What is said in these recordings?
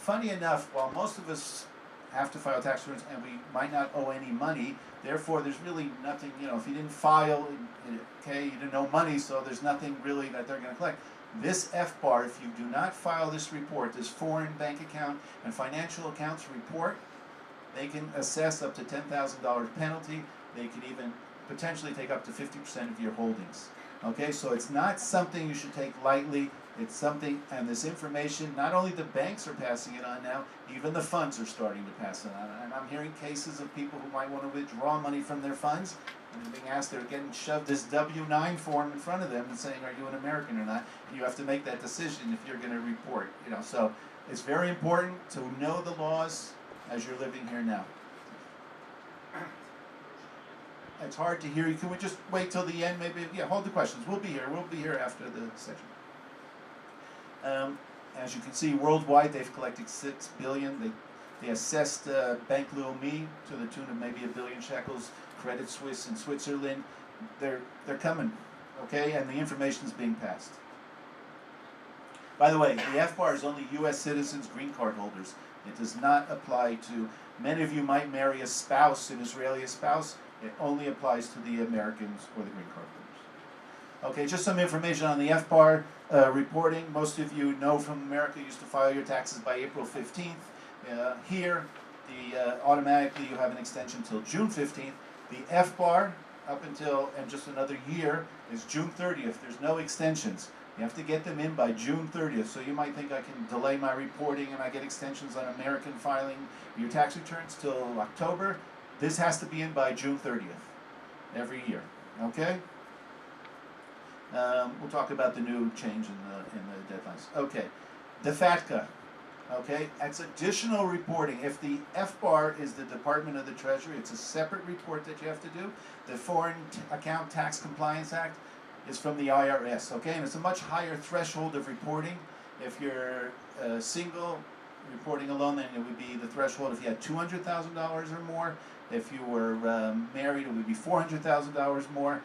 funny enough, while most of us have to file tax returns and we might not owe any money, therefore there's really nothing, if you didn't file, okay, you didn't owe money, so there's nothing really that they're going to collect. This FBAR, if you do not file this report, this foreign bank account and financial accounts report, they can assess up to $10,000 penalty. They can even potentially take up to 50% of your holdings. Okay, so it's not something you should take lightly. It's something, and this information, not only the banks are passing it on now, even the funds are starting to pass it on. And I'm hearing cases of people who might want to withdraw money from their funds, and they're being asked, they're getting shoved this W-9 form in front of them and saying, are you an American or not? And you have to make that decision if you're going to report. So it's very important to know the laws as you're living here now. It's hard to hear you. Can we just wait till the end? Maybe, hold the questions. We'll be here. We'll be here after the session. As you can see, worldwide, they've collected $6 billion. They assessed Bank Leumi to the tune of maybe $1 billion shekels. Credit Suisse in Switzerland. They're coming, okay? And the information is being passed. By the way, the FBAR is only U.S. citizens, green card holders. It does not apply to, many of you might marry a spouse, an Israeli spouse. It only applies to the Americans or the green card holders. Okay, just some information on the FBAR reporting. Most of you know from America, you used to file your taxes by April 15th. Here, automatically you have an extension till June 15th. The FBAR, up until, and just another year, is June 30th. There's no extensions. You have to get them in by June 30th. So you might think I can delay my reporting and I get extensions on American filing your tax returns till October. This has to be in by June 30th every year. Okay? We'll talk about the new change in the deadlines. Okay. The FATCA. Okay, that's additional reporting. If the FBAR is the Department of the Treasury, it's a separate report that you have to do. The Foreign Account Tax Compliance Act is from the IRS, okay? And it's a much higher threshold of reporting. If you're single, reporting alone, then it would be the threshold if you had $200,000 or more. If you were married, it would be $400,000 more.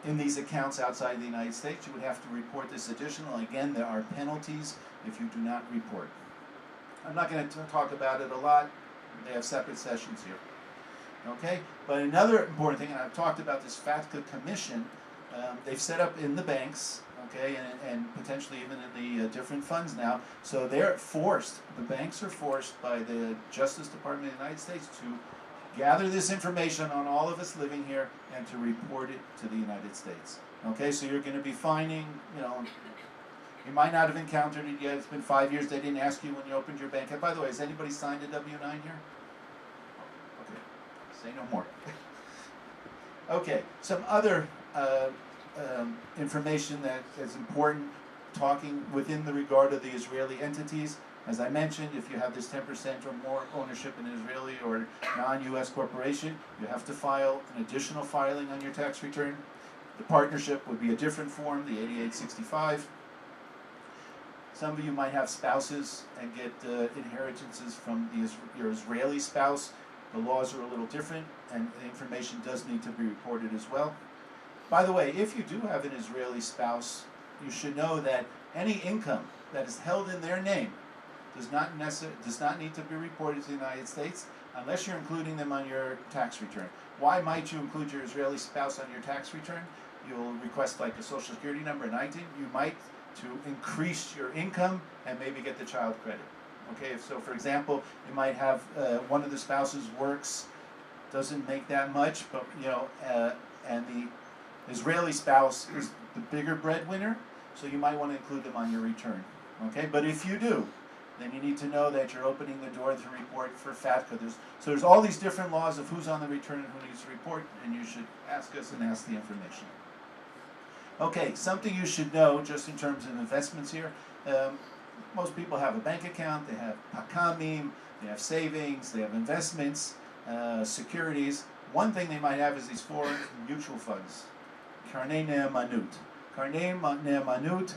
In these accounts outside the United States, you would have to report this additional. Again, there are penalties if you do not report. I'm not going to talk about it a lot. They have separate sessions here. Okay? But another important thing, and I've talked about this FATCA commission, they've set up in the banks, okay, and potentially even in the different funds now. So they're forced, the banks are forced by the Justice Department of the United States to gather this information on all of us living here and to report it to the United States. Okay, so you're going to be finding, you might not have encountered it yet. It's been 5 years. They didn't ask you when you opened your bank. And by the way, has anybody signed a W-9 here? Okay, say no more. Okay, some other information that is important, talking within the regard of the Israeli entities. As I mentioned, if you have this 10% or more ownership in an Israeli or non-U.S. corporation, you have to file an additional filing on your tax return. The partnership would be a different form, the 8865. Some of you might have spouses and get inheritances from your Israeli spouse. The laws are a little different, and the information does need to be reported as well. By the way, if you do have an Israeli spouse, you should know that any income that is held in their name does not need to be reported to the United States unless you're including them on your tax return. Why might you include your Israeli spouse on your tax return? You'll request like a social security number and ITIN. You might to increase your income and maybe get the child credit. Okay, so for example, you might have one of the spouses works, doesn't make that much, but and the Israeli spouse is the bigger breadwinner, so you might want to include them on your return. Okay, but if you do, then you need to know that you're opening the door to report for FATCA. So there's all these different laws of who's on the return and who needs to report, and you should ask us and ask the information. Okay, something you should know just in terms of investments here. Most people have a bank account, they have pakamim, they have savings, they have investments, securities. One thing they might have is these foreign mutual funds, Karnei Ne'emanut. Karnei Ne'emanut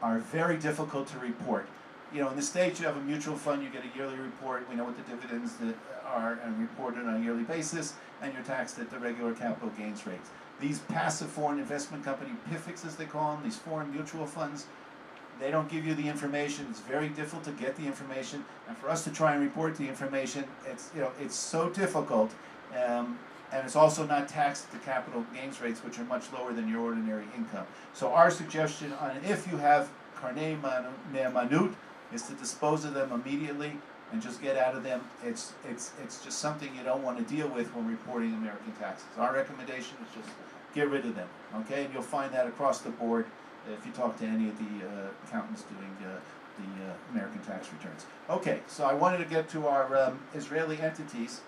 are very difficult to report. In the States, you have a mutual fund, you get a yearly report, we know what the dividends that are and reported on a yearly basis, and you're taxed at the regular capital gains rates. These passive foreign investment company, PIFICs as they call them, these foreign mutual funds, They don't give you the information. It's very difficult to get the information, and for us to try and report the information, it's so difficult, and it's also not taxed at the capital gains rates, which are much lower than your ordinary income. So our suggestion on if you have karnei ne'emanut is to dispose of them immediately and just get out of them. It's just something you don't want to deal with when reporting American taxes. Our recommendation is just get rid of them, okay? And you'll find that across the board if you talk to any of the accountants doing the American tax returns. Okay, so I wanted to get to our Israeli entities.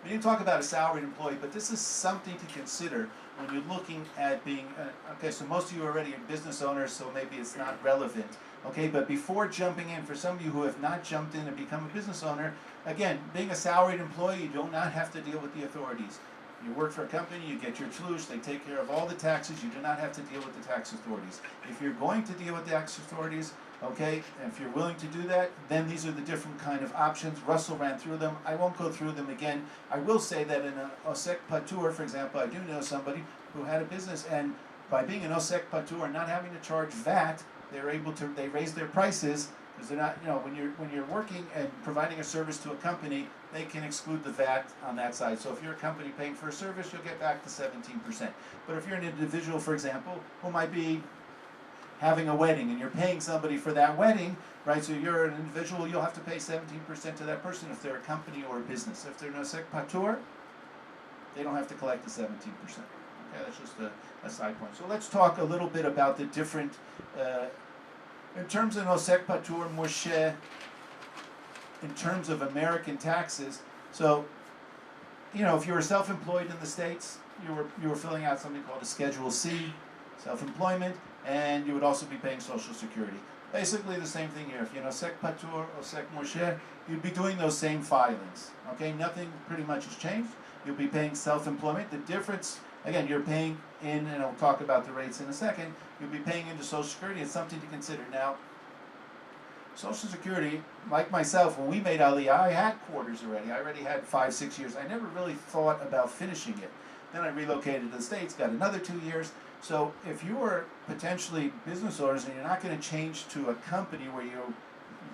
We didn't talk about a salaried employee, but this is something to consider when you're looking at being, okay, so most of you are already business owners, so maybe it's not relevant. Okay, but before jumping in, for some of you who have not jumped in and become a business owner, again, being a salaried employee, you do not have to deal with the authorities. You work for a company, you get your tlush, they take care of all the taxes, you do not have to deal with the tax authorities. If you're going to deal with the tax authorities, okay, if you're willing to do that, then these are the different kind of options. Russell ran through them. I won't go through them again. I will say that in an Osek Patur, for example, I do know somebody who had a business, and by being an Osek Patur and not having to charge VAT, they raise their prices, because they're not, when you're working and providing a service to a company, they can exclude the VAT on that side. So if you're a company paying for a service, you'll get back to 17%. But if you're an individual, for example, who might be having a wedding and you're paying somebody for that wedding, right? So you're an individual, you'll have to pay 17% to that person if they're a company or a business. If they're an Osek Patur, they don't have to collect the 17%. Okay, that's just a side point. So let's talk a little bit about the different, in terms of Osek Patur, Moshe, in terms of American taxes. So, if you were self-employed in the States, you were filling out something called a Schedule C, self-employment, and you would also be paying Social Security. Basically the same thing here. If you're Osek Patur, Osek Moshe, you'd be doing those same filings. Okay, nothing pretty much has changed. You'll be paying self-employment. The difference, again, you're paying in, and I'll talk about the rates in a second, you'll be paying into Social Security. It's something to consider. Now, Social Security, like myself, when we made Aliyah, I had quarters already. I already had 5-6 years. I never really thought about finishing it. Then I relocated to the States, got another 2 years. So if you are potentially business owners and you're not going to change to a company where you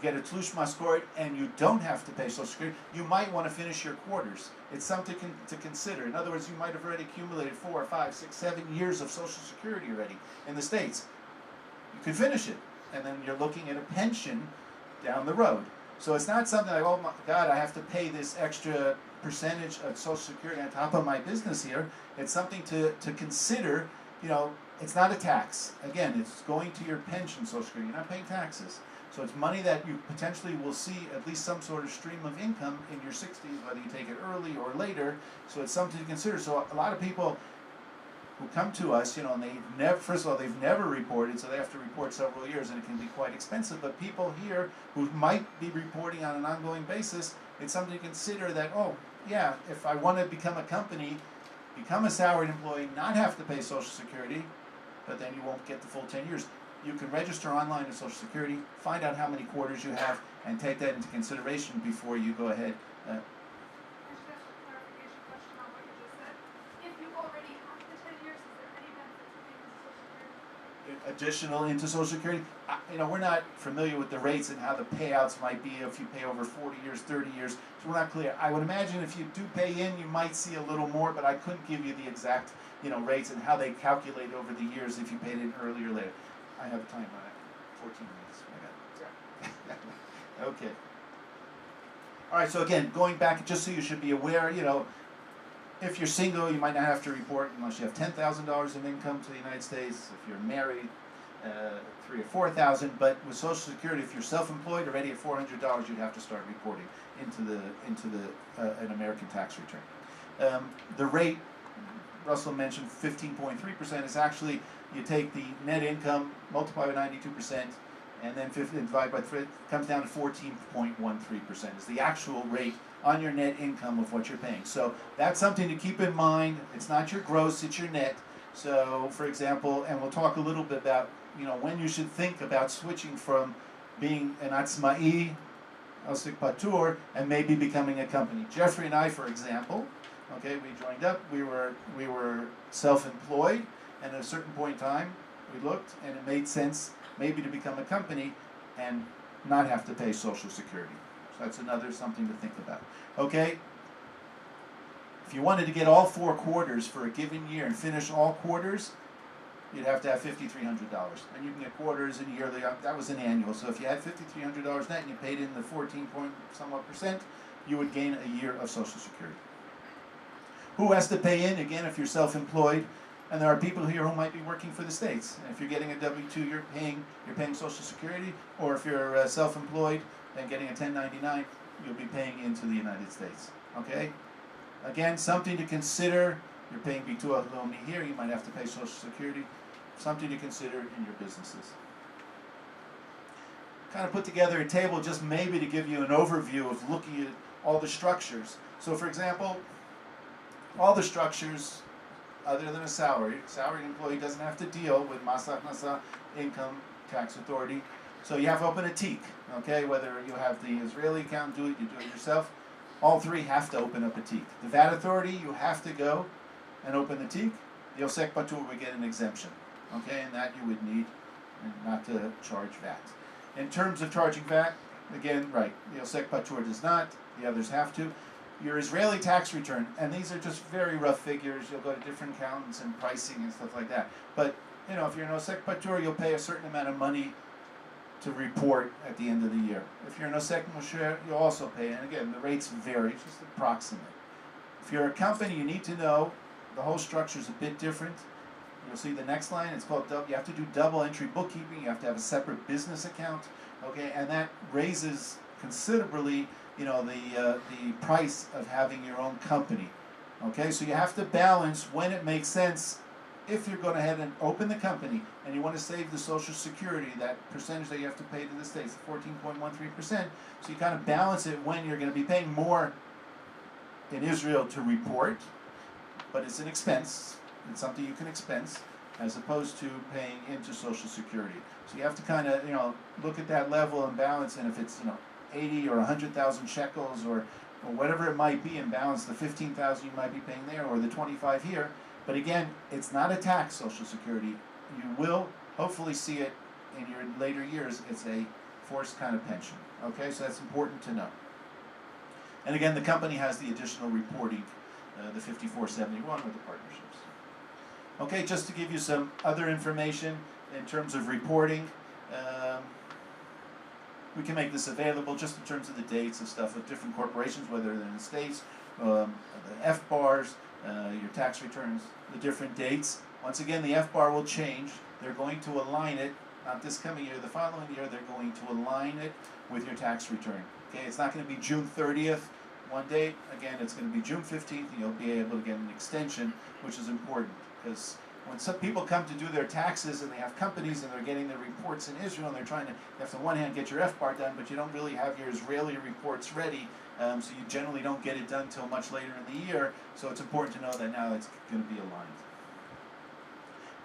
get a tlush maskoret and you don't have to pay Social Security, you might want to finish your quarters. It's something to consider. In other words, you might have already accumulated 4, 5, 6, 7 years of Social Security already in the States. You could finish it, and then you're looking at a pension down the road. So it's not something like, oh my God, I have to pay this extra percentage of Social Security on top of my business here. It's something to consider. It's not a tax. Again, it's going to your pension Social Security. You're not paying taxes. So it's money that you potentially will see at least some sort of stream of income in your 60s, whether you take it early or later. So it's something to consider. So a lot of people who come to us, and first of all, they've never reported, so they have to report several years, and it can be quite expensive. But people here who might be reporting on an ongoing basis, it's something to consider that, oh, yeah, if I want to become a company, become a salaried employee, not have to pay Social Security, but then you won't get the full 10 years. You can register online to Social Security, find out how many quarters you have, and take that into consideration before you go ahead. Just a clarification question on what you just said. If you already have the 10 years, is there any benefit to paying Social Security? Additional into Social Security, we're not familiar with the rates and how the payouts might be if you pay over 40 years, 30 years, so we're not clear. I would imagine if you do pay in, you might see a little more, but I couldn't give you the exact, rates and how they calculate over the years if you paid in earlier or later. I have time on it, 14 minutes. I got it. Okay. All right, so again, going back, just so you should be aware, if you're single, you might not have to report unless you have $10,000 of income to the United States. If you're married, $3,000 or $4,000. But with Social Security, if you're self-employed, already at $400, you'd have to start reporting into an American tax return. The rate Russell mentioned, 15.3%, is actually you take the net income, multiply by 92%, and then divide by 3, it comes down to 14.13% is the actual rate on your net income of what you're paying. So that's something to keep in mind. It's not your gross, it's your net. So, for example, and we'll talk a little bit about, when you should think about switching from being an atzma'i, Osek Patur, and maybe becoming a company. Jeffrey and I, for example, okay, we joined up, we were self-employed, and at a certain point in time, we looked, and it made sense maybe to become a company and not have to pay Social Security. So that's another something to think about. Okay? If you wanted to get all 4 quarters for a given year and finish all quarters, you'd have to have $5,300. And you can get quarters and yearly, that was an annual. So if you had $5,300 net and you paid in the 14 point somewhat percent, you would gain a year of Social Security. Who has to pay in? Again, if you're self-employed, and there are people here who might be working for the states. And if you're getting a W-2, you're paying Social Security, or if you're self-employed and getting a 1099, you'll be paying into the United States. Okay? Again, something to consider. You're paying Bituach Leumi here, you might have to pay Social Security. Something to consider in your businesses. Kind of put together a table just maybe to give you an overview of looking at all the structures. So for example, all the structures, other than a salaried employee doesn't have to deal with Mas Haknasa, income tax authority. So you have to open a TIC, okay? Whether you have the Israeli account, you do it yourself. All 3 have to open up a TIC. The VAT authority, you have to go and open the TIC. The Osek Patur would get an exemption, okay? And that you would need not to charge VAT. In terms of charging VAT, again, right, the Osek Patur does not, the others have to. Your Israeli tax return, and these are just very rough figures, you'll go to different accountants and pricing and stuff like that. But, you know, if you're an Osek Patur, you'll pay a certain amount of money to report at the end of the year. If you're an Osek Mosher, you'll also pay, and again, the rates vary, just approximate. If you're a company, you need to know the whole structure is a bit different. You'll see the next line, it's called you have to do double entry bookkeeping, you have to have a separate business account, okay, and that raises considerably, you know, the price of having your own company, okay, so you have to balance when it makes sense. If you're going ahead and open the company and you want to save the Social Security, that percentage that you have to pay to the states, 14.13%, so you kind of balance it when you're going to be paying more in Israel to report, but it's an expense, it's something you can expense, as opposed to paying into Social Security. So you have to kind of, you know, look at that level and balance, and if it's, you know, 80 or 100,000 shekels or whatever it might be, and balance the 15,000 you might be paying there or the 25 here. But again, it's not a tax, Social Security. You will hopefully see it in your later years. It's a forced kind of pension. Okay, so that's important to know. And again, the company has the additional reporting, the 5471 with the partnerships. Okay, just to give you some other information in terms of reporting. We can make this available just in terms of the dates and stuff of different corporations, whether they're in the States, the FBARs, your tax returns, the different dates. Once again, the FBAR will change. They're going to align it, not this coming year, the following year, they're going to align it with your tax return. Okay, it's not going to be June 30th, one date. Again, it's going to be June 15th, and you'll be able to get an extension, which is important, because when some people come to do their taxes and they have companies and they're getting their reports in Israel and they're trying to, you have to on one hand get your FBAR done, but you don't really have your Israeli reports ready, so you generally don't get it done until much later in the year, so it's important to know that now it's going to be aligned.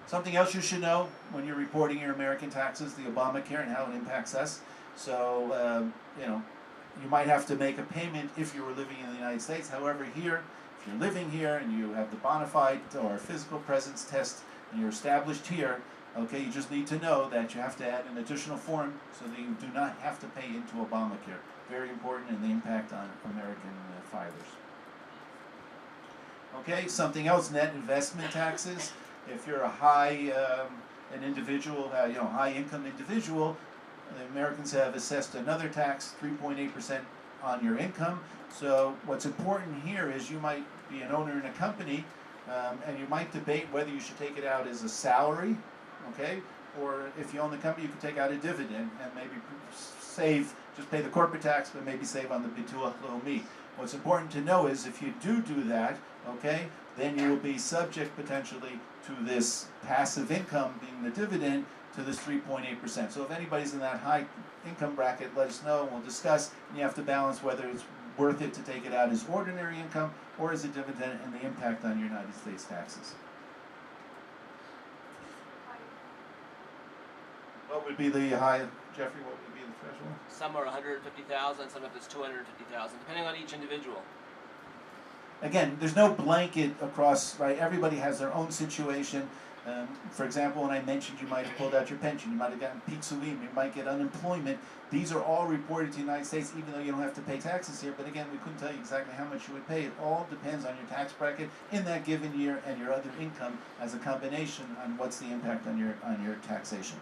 Something else you should know when you're reporting your American taxes, the Obamacare and how it impacts us. So, you know, you might have to make a payment if you were living in the United States. However, here, if you're living here and you have the bona fide or physical presence test and you're established here, okay, you just need to know that you have to add an additional form so that you do not have to pay into Obamacare. Very important in the impact on American filers. Okay, something else, net investment taxes. If you're a high, an individual, you know, high income individual, the Americans have assessed another tax, 3.8% on your income. So what's important here is you might be an owner in a company, and you might debate whether you should take it out as a salary, okay? Or if you own the company, you could take out a dividend and maybe save, just pay the corporate tax, but maybe save on the Bituach Leumi. What's important to know is if you do that, okay, then you will be subject potentially to this passive income, being the dividend, to this 3.8%. So if anybody's in that high income bracket, let us know and we'll discuss. And you have to balance whether it's worth it to take it out as ordinary income or as a dividend and the impact on your United States taxes. What would be the high, Jeffrey, what would be the threshold? Some are 150,000, some of it's 250,000, depending on each individual. Again, there's no blanket across, right? Everybody has their own situation. For example, when I mentioned you might have pulled out your pension, you might have gotten pitsuim, you might get unemployment. These are all reported to the United States, even though you don't have to pay taxes here. But again, we couldn't tell you exactly how much you would pay. It all depends on your tax bracket in that given year and your other income as a combination on what's the impact on your taxation.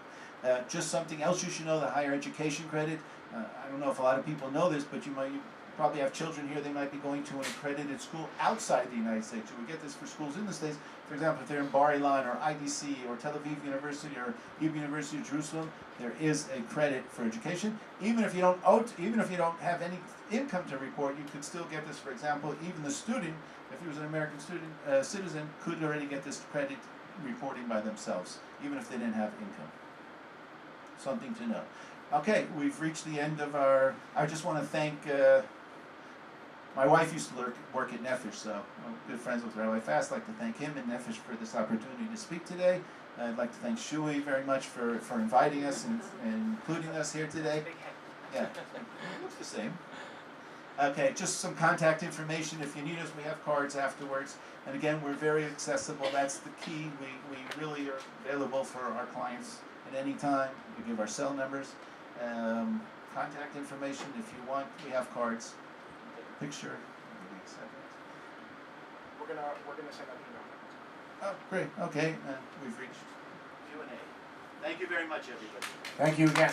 Just something else you should know: the higher education credit. I don't know if a lot of people know this, but you probably have children here. They might be going to an accredited school outside the United States. You would get this for schools in the States. For example, if they're in Bar Ilan or IDC or Tel Aviv University or Hebrew University of Jerusalem, there is a credit for education. Even if you don't have any income to report, you could still get this. For example, even the student, if he was an American citizen, could already get this credit reporting by themselves, even if they didn't have income. Something to know. Okay, we've reached the end of our. I just want to thank. My wife used to work at Nefesh, so I'm good friends with Rabbi Fast. I'd like to thank him and Nefesh for this opportunity to speak today. I'd like to thank Shui very much for inviting us and including us here today. Yeah, it looks the same. Okay, just some contact information. If you need us, we have cards afterwards. And again, we're very accessible. That's the key. We really are available for our clients at any time. We give our cell numbers. Contact information if you want. We have cards. Picture. Give me a second. We're gonna send an email. Oh, great. Okay, we've reached Q&A. Thank you very much, everybody. Thank you again.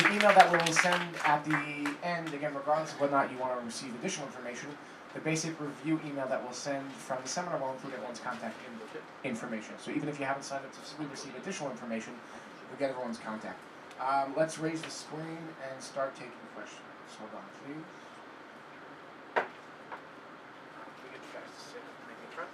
The email that we will send at the end, again, regardless of whether or not you want to receive additional information, the basic review email that we'll send from the seminar will include everyone's contact information. So even if you haven't signed up to receive additional information, you'll get everyone's contact. Let's raise the screen and start taking questions. Hold on, please. We get you guys to sit and make a trip.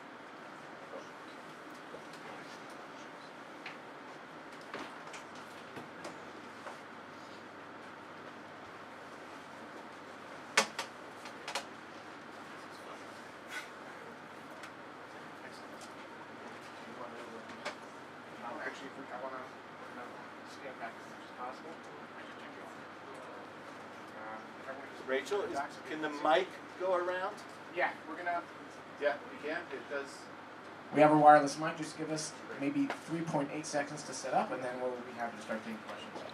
Actually, I want to stand back as much as possible. I should check you off. Rachel, can the mic go around? Yeah, we're gonna. Yeah, we can. It does. We have a wireless mic. Just give us maybe 3.8 seconds to set up, and then we'll be happy to start taking questions.